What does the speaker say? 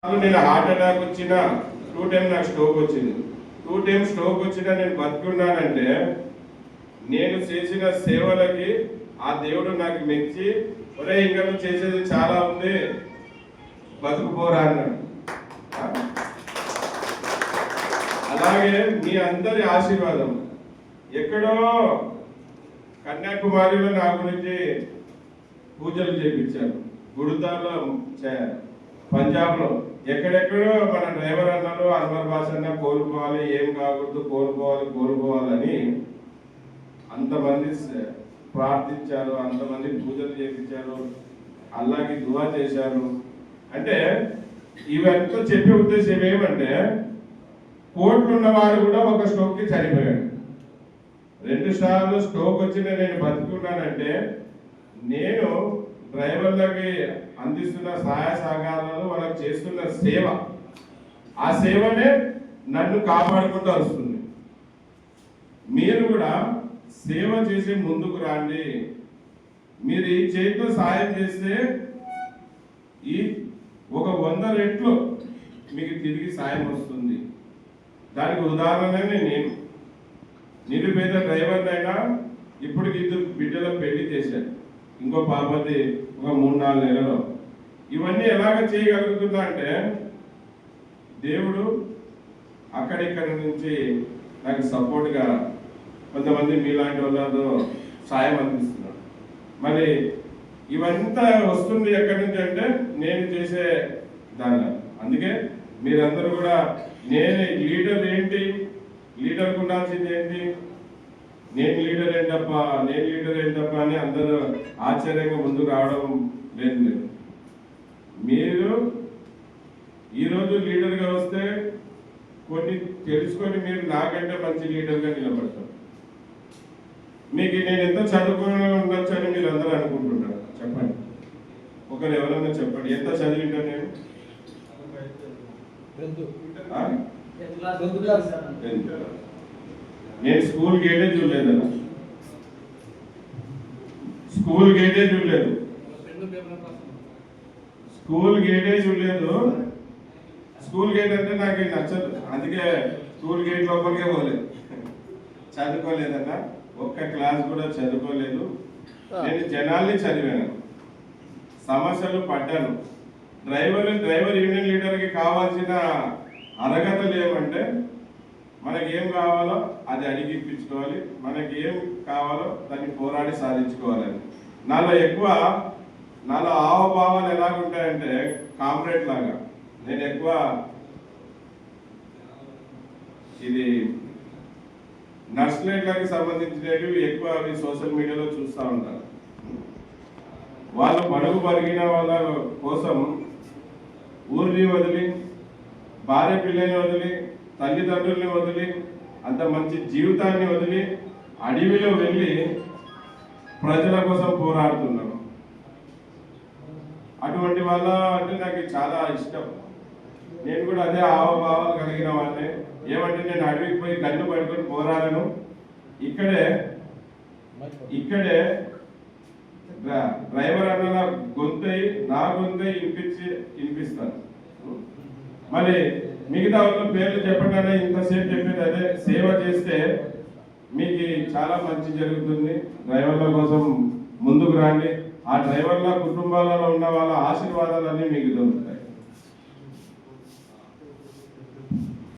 నేను heart attack వచ్చిన 2 times నాకు స్ట్రోక్ వచ్చింది. 2 టైమ్స్ స్ట్రోక్ వచ్చినా నేను బతుకున్నానంటే నేను చేసిన సేవలకి ఆ దేవుడు నాకు మెచ్చి ఒరే ఇంకా నువ్వు చేసేది చాలా ఉంది బతుకుపోరా అన్నాడు. అలాగే మీ అందరి ఆశీర్వాదం ఎక్కడో కన్యాకుమారిలో నా గురించి పూజలు చేయించారు, గురుదాల్లో పంజాబ్లో ఎక్కడెక్కడో మన డ్రైవర్ అన్నారు అన్వర్ భాష అన్న కోల్పోవాలి, ఏం కాకూడదు, కోల్పోవాలని అంతమంది ప్రార్థించారు, అంతమంది పూజలు చేయించారు, అల్లాకి దువా చేశారు. అంటే ఇవంతా చెప్పే ఉద్దేశం ఏమంటే కోట్లు ఉన్నవాడు కూడా ఒక స్ట్రోక్కి చనిపోయాడు. 2 సార్లు స్ట్రోక్ వచ్చిన నేను బతుకున్నానంటే నేను డ్రైవర్లకి అందిస్తున్న సహాయ సహకారాలు వాళ్ళకి చేస్తున్న సేవ, ఆ సేవనే నన్ను కాపాడుకుంటూ వస్తుంది. మీరు కూడా సేవ చేసి ముందుకు రండి. మీరు ఈ చేతితో సాయం చేస్తే ఈ ఒక 100 రెట్లు మీకు తిరిగి సాయం వస్తుంది. దానికి ఉదాహరణనే నేను నిరుపేద డ్రైవర్నైనా ఇప్పటికి 2 బిడ్డల పెళ్లి చేశాను, ఇంకో పాపది ఒక 3-4 నెలలో. ఇవన్నీ ఎలాగ చేయగలుగుతున్నా అంటే దేవుడు అక్కడిక్కడి నుంచి నాకు సపోర్ట్గా కొంతమంది మీలాంటి వాళ్ళతో సాయం అందిస్తున్నాడు. మరి ఇవంతా వస్తుంది ఎక్కడి నుంచి అంటే నేను చేసే దానిలో. అందుకే మీరందరూ కూడా నేను లీడర్ ఏంటి, లీడర్కి ఉండాల్సింది ఏంటి, నేను లీడర్ ఏంటప్ప అని అందరూ ఆశ్చర్యంగా ముందుకు రావడం లేదు. మీరు ఈరోజు లీడర్గా వస్తే కొన్ని తెలుసుకొని మీరు నాకంటే మంచి లీడర్గా నిలబడతారు. మీకు నేను ఎంత చదువుకుని ఉండొచ్చు అని మీరు అందరూ అనుకుంటుంటారు. చెప్పండి, ఒకరు ఎవరన్నా చెప్పండి, ఎంత చదివింటా నేను? నేను స్కూల్ గేటే చూడలేదు, స్కూల్ గేటే చూడలేదు. స్కూల్ గేట్ అంటే నాకు నచ్చదు, అందుకే స్కూల్ గేట్ లోపలికే పోలేదు. చదువుకోలేదన్నా, ఒక్క క్లాస్ కూడా చదువుకోలేదు. నేను జనాల్ని చదివాను, సమస్యలు పడ్డాను. డ్రైవర్ యూనియన్ లీడర్కి కావాల్సిన అర్హతలు ఏమంటే మనకి ఏం కావాలో అది అడిగి ఇప్పించుకోవాలి, మనకి ఏం కావాలో దాన్ని పోరాడి సాధించుకోవాలని. నాలో హావభావాలు ఎలాగుంటాయంటే కామ్రేడ్ లాగా. నేను ఎక్కువ ఇది నక్సలైట్లకు సంబంధించినవి ఎక్కువ అవి సోషల్ మీడియాలో చూస్తూ ఉంటారు. వాళ్ళు బడుగు పరిగిన వాళ్ళ కోసం ఊరిని వదిలి, భార్య పిల్లని వదిలి, తల్లిదండ్రుల్ని వదిలి, అంత మంచి జీవితాన్ని వదిలి అడవిలో వెళ్ళి ప్రజల కోసం పోరాడుతున్నాను. అటువంటి వాళ్ళ అంటే నాకు చాలా ఇష్టం. నేను కూడా అదే హావభావాలు కలిగిన వాళ్ళే. ఏమంటే నేను అడవికి పోయి గన్ను పట్టుకొని పోరాడను, ఇక్కడే డ్రైవర్ అన్న నా గొంతై వినిపిస్తాను. మరి మిగతా వాళ్ళ పేర్లు చెప్పగానే ఇంతసేపు చెప్పేది అదే, సేవ చేస్తే మీకు చాలా మంచి జరుగుతుంది. డ్రైవర్ల కోసం ముందుకు రండి. ఆ డ్రైవర్ల కుటుంబాలలో ఉన్న వాళ్ళ ఆశీర్వాదాలన్నీ మీకు దొరుకుతాయి.